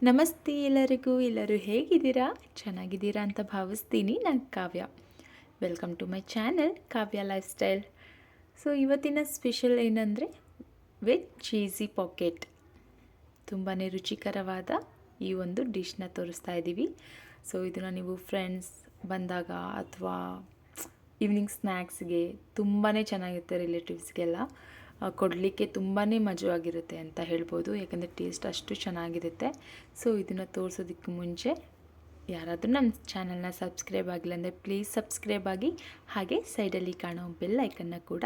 ನಮಸ್ತೆ ಎಲ್ಲರಿಗೂ. ಎಲ್ಲರೂ ಹೇಗಿದ್ದೀರಾ? ಚೆನ್ನಾಗಿದ್ದೀರಾ ಅಂತ ಭಾವಿಸ್ತೀನಿ. ನಾನು Kavya. Welcome to my channel Kavya lifestyle. So ಇವತ್ತಿನ ಸ್ಪೆಷಲ್ ಏನಂದರೆ ವೆಜ್ ಚೀಸಿ ಪಾಕೆಟ್. ತುಂಬಾ ರುಚಿಕರವಾದ ಈ ಒಂದು ಡಿಶ್ನ ತೋರಿಸ್ತಾ ಇದ್ದೀವಿ. ಸೊ ಇದನ್ನು ನೀವು ಫ್ರೆಂಡ್ಸ್ ಬಂದಾಗ ಅಥವಾ ಈವ್ನಿಂಗ್ ಸ್ನ್ಯಾಕ್ಸ್ಗೆ ತುಂಬಾ ಚೆನ್ನಾಗಿರುತ್ತೆ. ರಿಲೇಟಿವ್ಸ್ಗೆಲ್ಲ ಕೊಡಲಿಕ್ಕೆ ತುಂಬಾ ಮಜವಾಗಿರುತ್ತೆ ಅಂತ ಹೇಳ್ಬೋದು. ಯಾಕಂದರೆ ಟೇಸ್ಟ್ ಅಷ್ಟು ಚೆನ್ನಾಗಿರುತ್ತೆ. ಸೊ ಇದನ್ನು ತೋರಿಸೋದಕ್ಕೆ ಮುಂಚೆ ಯಾರಾದರೂ ನಮ್ಮ ಚಾನಲ್ನ ಸಬ್ಸ್ಕ್ರೈಬ್ ಆಗಿಲ್ಲ ಅಂದರೆ ಪ್ಲೀಸ್ ಸಬ್ಸ್ಕ್ರೈಬ್ ಆಗಿ, ಹಾಗೆ ಸೈಡಲ್ಲಿ ಕಾಣೋ ಬೆಲ್ ಐಕನ್ನ ಕೂಡ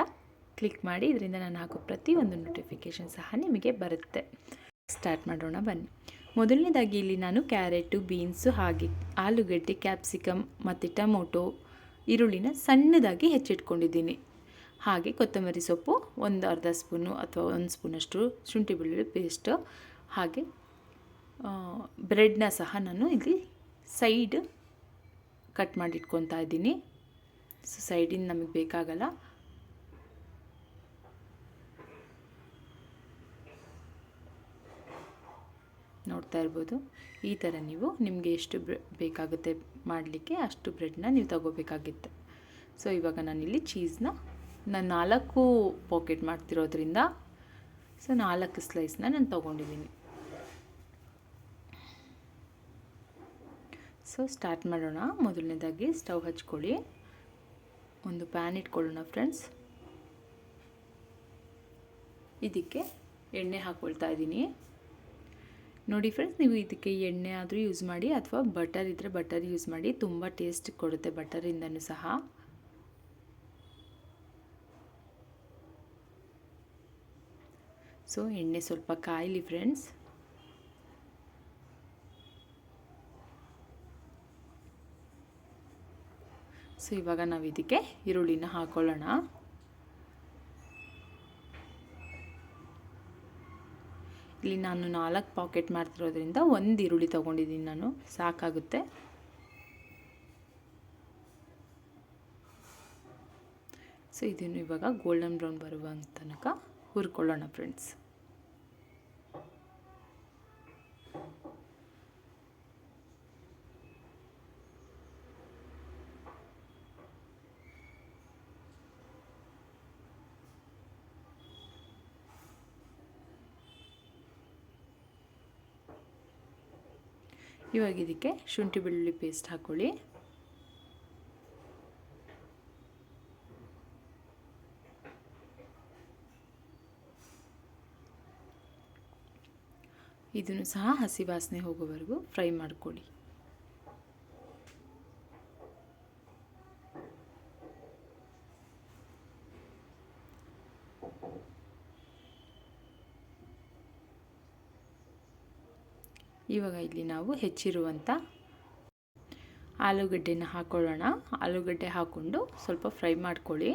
ಕ್ಲಿಕ್ ಮಾಡಿ. ಇದರಿಂದ ನಾನು ಹಾಕೋ ಪ್ರತಿಯೊಂದು ನೋಟಿಫಿಕೇಷನ್ ಸಹ ನಿಮಗೆ ಬರುತ್ತೆ. ಸ್ಟಾರ್ಟ್ ಮಾಡೋಣ ಬನ್ನಿ. ಮೊದಲನೇದಾಗಿ ಇಲ್ಲಿ ನಾನು ಕ್ಯಾರೆಟು, ಬೀನ್ಸು, ಹಾಗೆ ಆಲೂಗಡ್ಡೆ, ಕ್ಯಾಪ್ಸಿಕಮ್ ಮತ್ತು ಟೊಮೊಟೊ, ಈರುಳ್ಳಿನ ಸಣ್ಣದಾಗಿ ಹೆಚ್ಚಿಟ್ಕೊಂಡಿದ್ದೀನಿ. ಹಾಗೆ ಕೊತ್ತಂಬರಿ ಸೊಪ್ಪು ಒಂದು ಅರ್ಧ ಸ್ಪೂನು ಅಥವಾ 1 ಸ್ಪೂನಷ್ಟು, ಶುಂಠಿ ಬೆಳ್ಳುಳ್ಳಿ ಪೇಸ್ಟು, ಹಾಗೆ ಬ್ರೆಡ್ನ ಸಹ ನಾನು ಇಲ್ಲಿ ಸೈಡ್ ಕಟ್ ಮಾಡಿ ಇಟ್ಕೊತಾ ಇದ್ದೀನಿ. ಸೊ ಸೈಡಿಂದ ನಮಗೆ ಬೇಕಾಗಲ್ಲ. ನೋಡ್ತಾ ಇರ್ಬೋದು. ಈ ಥರ ನೀವು ನಿಮಗೆ ಎಷ್ಟು ಬೇಕಾಗುತ್ತೆ ಮಾಡಲಿಕ್ಕೆ ಅಷ್ಟು ಬ್ರೆಡ್ನ ನೀವು ತಗೋಬೇಕಾಗಿತ್ತು. ಸೊ ಇವಾಗ ನಾನಿಲ್ಲಿ ಚೀಸ್ನ ನಾನು 4 ಪಾಕೆಟ್ ಮಾಡ್ತಿರೋದ್ರಿಂದ ಸೊ 4 ಸ್ಲೈಸ್ನ ನಾನು ತೊಗೊಂಡಿದ್ದೀನಿ. ಸೊ ಸ್ಟಾರ್ಟ್ ಮಾಡೋಣ. ಮೊದಲನೇದಾಗಿ ಸ್ಟವ್ ಹಚ್ಕೊಳ್ಳಿ. ಒಂದು ಪ್ಯಾನ್ ಇಟ್ಕೊಳ್ಳೋಣ ಫ್ರೆಂಡ್ಸ್. ಇದಕ್ಕೆ ಎಣ್ಣೆ ಹಾಕ್ಕೊಳ್ತಾ ಇದ್ದೀನಿ. ನೋಡಿ ಫ್ರೆಂಡ್ಸ್, ನೀವು ಇದಕ್ಕೆ ಎಣ್ಣೆ ಆದರೂ ಯೂಸ್ ಮಾಡಿ ಅಥವಾ ಬಟರ್ ಇದ್ದರೆ ಬಟರ್ ಯೂಸ್ ಮಾಡಿ. ತುಂಬ ಟೇಸ್ಟ್ ಕೊಡುತ್ತೆ ಬಟರಿಂದನೂ ಸಹ. ಸೊ ಎಣ್ಣೆ ಸ್ವಲ್ಪ ಕಾಯಲಿ ಫ್ರೆಂಡ್ಸ್. ಸೊ ಇವಾಗ ನಾವು ಇದಕ್ಕೆ ಈರುಳ್ಳಿನ ಹಾಕೊಳ್ಳೋಣ. ಇಲ್ಲಿ ನಾನು 4 ಪಾಕೆಟ್ ಮಾಡ್ತಿರೋದ್ರಿಂದ 1 ಈರುಳ್ಳಿ ತೊಗೊಂಡಿದ್ದೀನಿ ನಾನು, ಸಾಕಾಗುತ್ತೆ. ಸೊ ಇದನ್ನು ಇವಾಗ ಗೋಲ್ಡನ್ ಬ್ರೌನ್ ಬರುವ ತನಕ ಹುರ್ಕೊಳ್ಳೋಣ ಫ್ರೆಂಡ್ಸ್. ಇವಾಗ ಇದಕ್ಕೆ ಶುಂಠಿ ಬೆಳ್ಳುಳ್ಳಿ ಪೇಸ್ಟ್ ಹಾಕ್ಕೊಳ್ಳಿ. ಇದನ್ನು ಸಹ ಹಸಿ ವಾಸನೆ ಹೋಗೋವರೆಗೂ ಫ್ರೈ ಮಾಡ್ಕೊಳ್ಳಿ. ಇವಾಗ ಇಲ್ಲಿ ನಾವು ಹೆಚ್ಚಿರುವಂಥ ಆಲೂಗಡ್ಡೆನ ಹಾಕ್ಕೊಳ್ಳೋಣ. ಆಲೂಗಡ್ಡೆ ಹಾಕ್ಕೊಂಡು ಸ್ವಲ್ಪ ಫ್ರೈ ಮಾಡ್ಕೊಳ್ಳಿ.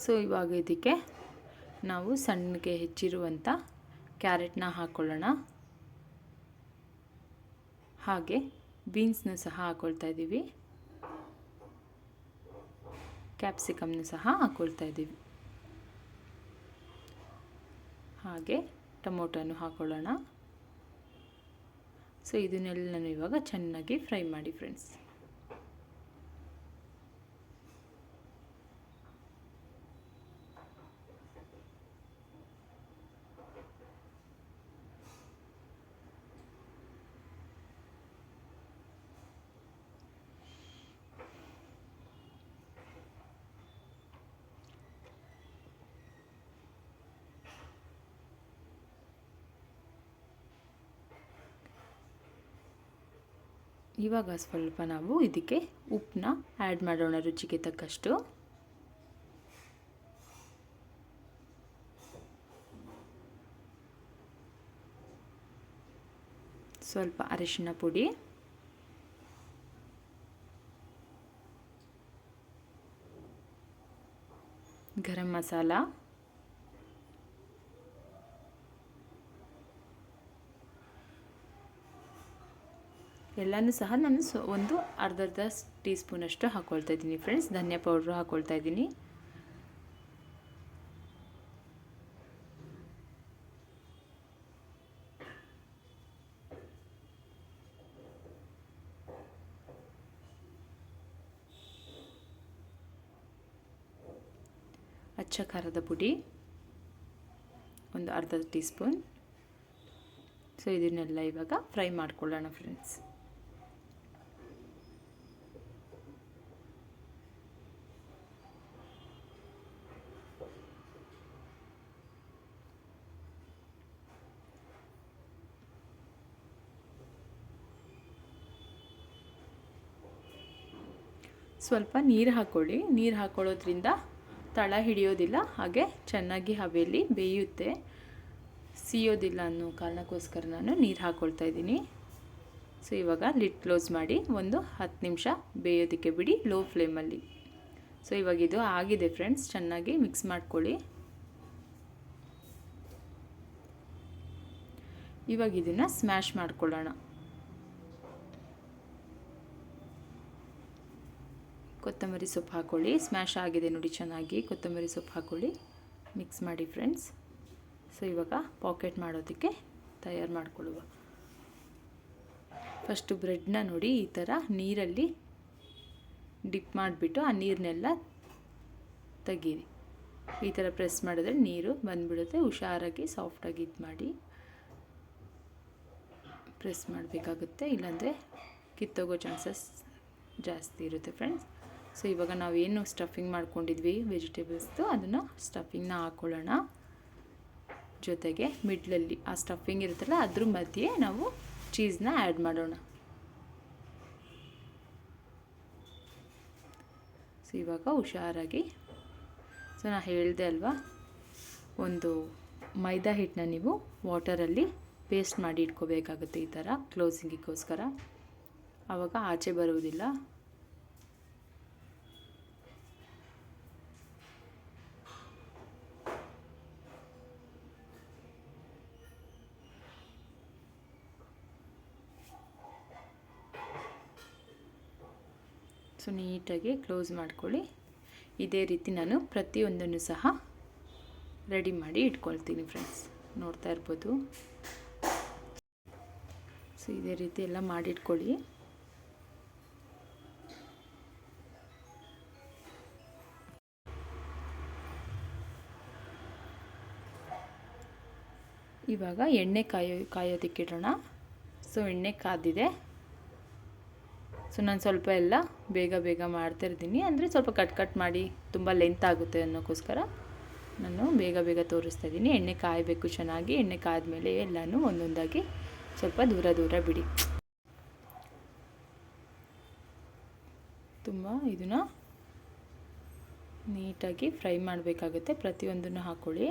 ಸೊ ಇವಾಗ ಇದಕ್ಕೆ ನಾವು ಸಣ್ಣಗೆ ಹೆಚ್ಚಿರುವಂಥ ಕ್ಯಾರೆಟ್ನ ಹಾಕ್ಕೊಳ್ಳೋಣ. ಹಾಗೆ ಬೀನ್ಸ್ನ ಸಹ ಹಾಕ್ಕೊಳ್ತಾ ಇದ್ದೀವಿ. ಕ್ಯಾಪ್ಸಿಕಮ್ನ ಸಹ ಹಾಕ್ಕೊಳ್ತಾ ಇದ್ದೀವಿ. ಹಾಗೆ ಟೊಮೊಟೊನು ಹಾಕ್ಕೊಳ್ಳೋಣ. ಸೊ ಇದನ್ನೆಲ್ಲನೂ ಇವಾಗ ಚೆನ್ನಾಗಿ ಫ್ರೈ ಮಾಡಿ ಫ್ರೆಂಡ್ಸ್. ಇವಾಗ ಸ್ವಲ್ಪ ನಾವು ಇದಕ್ಕೆ ಉಪ್ಪನ್ನ ಆ್ಯಡ್ ಮಾಡೋಣ ರುಚಿಗೆ ತಕ್ಕಷ್ಟು. ಸ್ವಲ್ಪ ಅರಿಶಿನ ಪುಡಿ, ಗರಂ ಮಸಾಲ, ಎಲ್ಲನೂ ಸಹ ನಾನು ಒಂದು ಅರ್ಧ ಟೀ ಸ್ಪೂನಷ್ಟು ಹಾಕ್ಕೊಳ್ತಾ ಇದ್ದೀನಿ ಫ್ರೆಂಡ್ಸ್. ಧನಿಯಾ ಪೌಡ್ರು ಹಾಕ್ಕೊಳ್ತಾ ಇದ್ದೀನಿ. ಅಚ್ಚ ಖಾರದ ಪುಡಿ ಒಂದು ಅರ್ಧ ಟೀ ಸ್ಪೂನ್. ಸೊ ಇದನ್ನೆಲ್ಲ ಇವಾಗ ಫ್ರೈ ಮಾಡ್ಕೊಳ್ಳೋಣ ಫ್ರೆಂಡ್ಸ್. ಸ್ವಲ್ಪ ನೀರು ಹಾಕ್ಕೊಳ್ಳಿ. ನೀರು ಹಾಕ್ಕೊಳ್ಳೋದ್ರಿಂದ ತಳ ಹಿಡಿಯೋದಿಲ್ಲ, ಹಾಗೆ ಚೆನ್ನಾಗಿ ಹಬೆಯಲ್ಲಿ ಬೇಯುತ್ತೆ, ಸಿಯೋದಿಲ್ಲ ಅನ್ನೋ ಕಾರಣಕ್ಕೋಸ್ಕರ ನಾನು ನೀರು ಹಾಕ್ಕೊಳ್ತಾ ಇದ್ದೀನಿ. ಸೊ ಇವಾಗ ಲಿಡ್ ಕ್ಲೋಸ್ ಮಾಡಿ ಒಂದು 10 ನಿಮಿಷ ಬೇಯೋದಕ್ಕೆ ಬಿಡಿ ಲೋ ಫ್ಲೇಮಲ್ಲಿ. ಸೊ ಇವಾಗ ಇದು ಆಗಿದೆ ಫ್ರೆಂಡ್ಸ್. ಚೆನ್ನಾಗಿ ಮಿಕ್ಸ್ ಮಾಡ್ಕೊಳ್ಳಿ. ಇವಾಗ ಇದನ್ನು ಸ್ಮ್ಯಾಶ್ ಮಾಡ್ಕೊಳ್ಳೋಣ. ಕೊತ್ತಂಬರಿ ಸೊಪ್ಪು ಹಾಕ್ಕೊಳ್ಳಿ. ಸ್ಮ್ಯಾಶ್ ಆಗಿದೆ ನೋಡಿ ಚೆನ್ನಾಗಿ. ಕೊತ್ತಂಬರಿ ಸೊಪ್ಪು ಹಾಕ್ಕೊಳ್ಳಿ, ಮಿಕ್ಸ್ ಮಾಡಿ ಫ್ರೆಂಡ್ಸ್. ಸೊ ಇವಾಗ ಪಾಕೆಟ್ ಮಾಡೋದಕ್ಕೆ ತಯಾರು ಮಾಡ್ಕೊಳ್ಳುವ. ಫಸ್ಟು ಬ್ರೆಡ್ನ ನೋಡಿ ಈ ಥರ ನೀರಲ್ಲಿ ಡಿಪ್ ಮಾಡಿಬಿಟ್ಟು ಆ ನೀರನ್ನೆಲ್ಲ ತೆಗೀರಿ. ಈ ಥರ ಪ್ರೆಸ್ ಮಾಡಿದ್ರೆ ನೀರು ಬಂದುಬಿಡುತ್ತೆ. ಹುಷಾರಾಗಿ ಸಾಫ್ಟಾಗಿ ಇದು ಮಾಡಿ ಪ್ರೆಸ್ ಮಾಡಬೇಕಾಗುತ್ತೆ, ಇಲ್ಲಾಂದರೆ ಕಿತ್ತೋಗೋ ಚಾನ್ಸಸ್ ಜಾಸ್ತಿ ಇರುತ್ತೆ ಫ್ರೆಂಡ್ಸ್. ಸೊ ಇವಾಗ ನಾವೇನು ಸ್ಟಫಿಂಗ್ ಮಾಡ್ಕೊಂಡಿದ್ವಿ ವೆಜಿಟೇಬಲ್ಸ್ದು, ಅದನ್ನು ಸ್ಟಫಿಂಗ್ನ ಹಾಕ್ಕೊಳ್ಳೋಣ. ಜೊತೆಗೆ ಮಿಡ್ಲಲ್ಲಿ ಆ ಸ್ಟಫಿಂಗ್ ಇರುತ್ತಲ್ಲ ಅದ್ರ ಮಧ್ಯೆ ನಾವು ಚೀಸ್ನ ಆ್ಯಡ್ ಮಾಡೋಣ. ಸೊ ಇವಾಗ ಹುಷಾರಾಗಿ, ಸೊ ನಾನು ಹೇಳಿದೆ ಅಲ್ವಾ, ಒಂದು ಮೈದಾ ಹಿಟ್ಟನ್ನ ನೀವು ವಾಟರಲ್ಲಿ ಪೇಸ್ಟ್ ಮಾಡಿ ಇಟ್ಕೋಬೇಕಾಗುತ್ತೆ ಈ ಥರ ಕ್ಲೋಸಿಂಗಿಗೋಸ್ಕರ. ಆವಾಗ ಆಚೆ ಬರುವುದಿಲ್ಲ. ಸೊ ನೀಟಾಗಿ ಕ್ಲೋಸ್ ಮಾಡ್ಕೊಳ್ಳಿ. ಇದೇ ರೀತಿ ನಾನು ಪ್ರತಿಯೊಂದನ್ನು ಸಹ ರೆಡಿ ಮಾಡಿ ಇಟ್ಕೊಳ್ತೀನಿ ಫ್ರೆಂಡ್ಸ್. ನೋಡ್ತಾ ಇರ್ಬೋದು. ಸೊ ಇದೇ ರೀತಿ ಎಲ್ಲ ಮಾಡಿಟ್ಕೊಳ್ಳಿ. ಇವಾಗ ಎಣ್ಣೆ ಕಾಯೋದಕ್ಕೆ ಇಡೋಣ. ಸೊ ಎಣ್ಣೆ ಕಾದಿದೆ. ಸೊ ನಾನು ಸ್ವಲ್ಪ ಎಲ್ಲ ಬೇಗ ಮಾಡ್ತಾಯಿರ್ತೀನಿ, ಅಂದರೆ ಸ್ವಲ್ಪ ಕಟ್ ಮಾಡಿ ತುಂಬ ಲೆಂತ್ ಆಗುತ್ತೆ ಅನ್ನೋಕ್ಕೋಸ್ಕರ ನಾನು ಬೇಗ ತೋರಿಸ್ತಾ ಇದ್ದೀನಿ. ಎಣ್ಣೆ ಕಾಯಬೇಕು ಚೆನ್ನಾಗಿ. ಎಣ್ಣೆ ಕಾದ್ಮೇಲೆ ಎಲ್ಲನೂ ಒಂದೊಂದಾಗಿ ಸ್ವಲ್ಪ ದೂರ ಬಿಡಿ. ತುಂಬ ಇದನ್ನು ನೀಟಾಗಿ ಫ್ರೈ ಮಾಡಬೇಕಾಗುತ್ತೆ. ಪ್ರತಿಯೊಂದನ್ನು ಹಾಕ್ಕೊಳ್ಳಿ.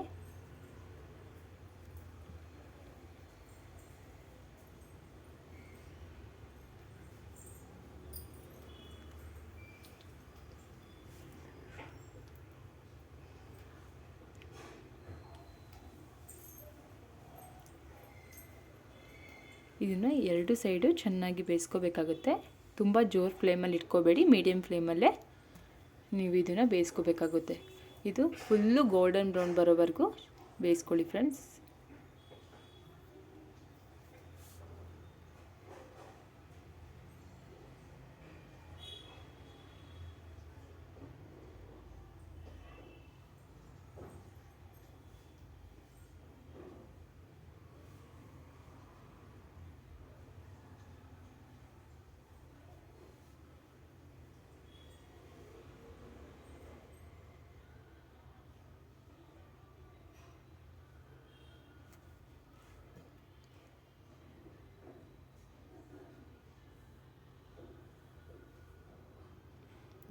ಇದನ್ನು ಎರಡು ಸೈಡು ಚೆನ್ನಾಗಿ ಬೇಯಿಸ್ಕೋಬೇಕಾಗುತ್ತೆ. ತುಂಬ ಜೋರು ಫ್ಲೇಮಲ್ಲಿ ಇಟ್ಕೋಬೇಡಿ, ಮೀಡಿಯಮ್ ಫ್ಲೇಮಲ್ಲೇ ನೀವು ಇದನ್ನು ಬೇಯಿಸ್ಕೋಬೇಕಾಗುತ್ತೆ. ಇದು ಫುಲ್ಲು ಗೋಲ್ಡನ್ ಬ್ರೌನ್ ಬರೋವರೆಗೂ ಬೇಯಿಸ್ಕೊಳ್ಳಿ ಫ್ರೆಂಡ್ಸ್.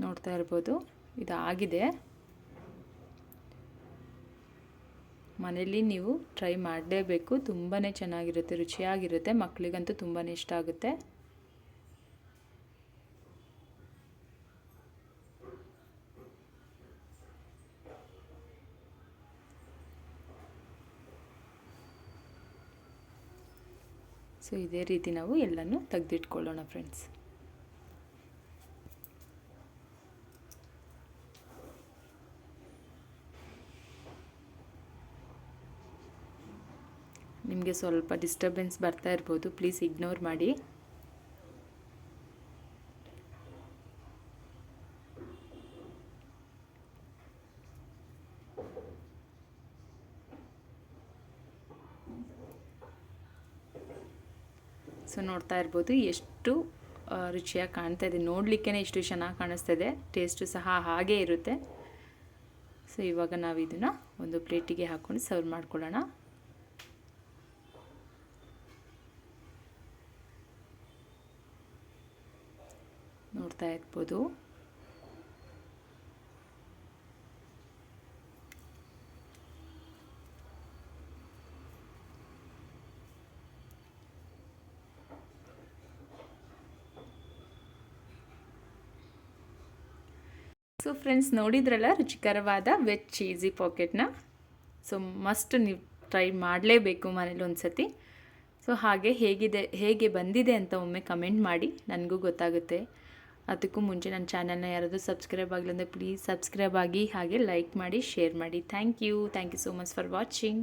ನೋಡ್ತಾ ಇರ್ಬೋದು, ಇದಾಗಿದೆ. ಮನೇಲಿ ನೀವು ಟ್ರೈ ಮಾಡಲೇಬೇಕು. ತುಂಬಾ ಚೆನ್ನಾಗಿರುತ್ತೆ, ರುಚಿಯಾಗಿರುತ್ತೆ. ಮಕ್ಕಳಿಗಂತೂ ತುಂಬಾ ಇಷ್ಟ ಆಗುತ್ತೆ. ಸೊ ಇದೇ ರೀತಿ ನಾವು ಎಲ್ಲನೂ ತೆಗೆದಿಟ್ಕೊಳ್ಳೋಣ ಫ್ರೆಂಡ್ಸ್. ನಿಮಗೆ ಸ್ವಲ್ಪ ಡಿಸ್ಟರ್ಬೆನ್ಸ್ ಬರ್ತಾ ಇರ್ಬೋದು, ಪ್ಲೀಸ್ ಇಗ್ನೋರ್ ಮಾಡಿ. ಸೊ ನೋಡ್ತಾ ಇರ್ಬೋದು ಎಷ್ಟು ರುಚಿಯಾಗಿ ಕಾಣ್ತಾ ಇದೆ. ನೋಡಲಿಕ್ಕೇ ಎಷ್ಟು ಚೆನ್ನಾಗಿ ಕಾಣಿಸ್ತಾ ಇದೆ, ಟೇಸ್ಟು ಸಹ ಹಾಗೇ ಇರುತ್ತೆ. ಸೊ ಇವಾಗ ನಾವು ಇದನ್ನು ಒಂದು ಪ್ಲೇಟಿಗೆ ಹಾಕ್ಕೊಂಡು ಸರ್ವ್ ಮಾಡ್ಕೊಳ್ಳೋಣ. ನೋಡ್ತಾ ಇರ್ಬೋದು. ಸೊ ಫ್ರೆಂಡ್ಸ್, ನೋಡಿದ್ರಲ್ಲ ರುಚಿಕರವಾದ ವೆಜ್ ಚೀಸಿ ಪಾಕೆಟ್ನ. ಸೊ ಮಸ್ಟ್ ನೀವು ಟ್ರೈ ಮಾಡಲೇಬೇಕು ಮನೇಲಿ ಒಂದು ಸತಿ. ಸೊ ಹೇಗೆ ಬಂದಿದೆ ಅಂತ ಒಮ್ಮೆ ಕಮೆಂಟ್ ಮಾಡಿ, ನನಗೂ ಗೊತ್ತಾಗುತ್ತೆ. ಅದಕ್ಕೂ ಮುಂಚೆ ನನ್ನ ಚಾನಲ್ನ ಯಾರಾದರೂ ಸಬ್ಸ್ಕ್ರೈಬ್ ಆಗಲಿ ಅಂದರೆ ಪ್ಲೀಸ್ ಸಬ್ಸ್ಕ್ರೈಬ್ ಆಗಿ, ಹಾಗೆ ಲೈಕ್ ಮಾಡಿ, ಶೇರ್ ಮಾಡಿ. Thank you so much for watching.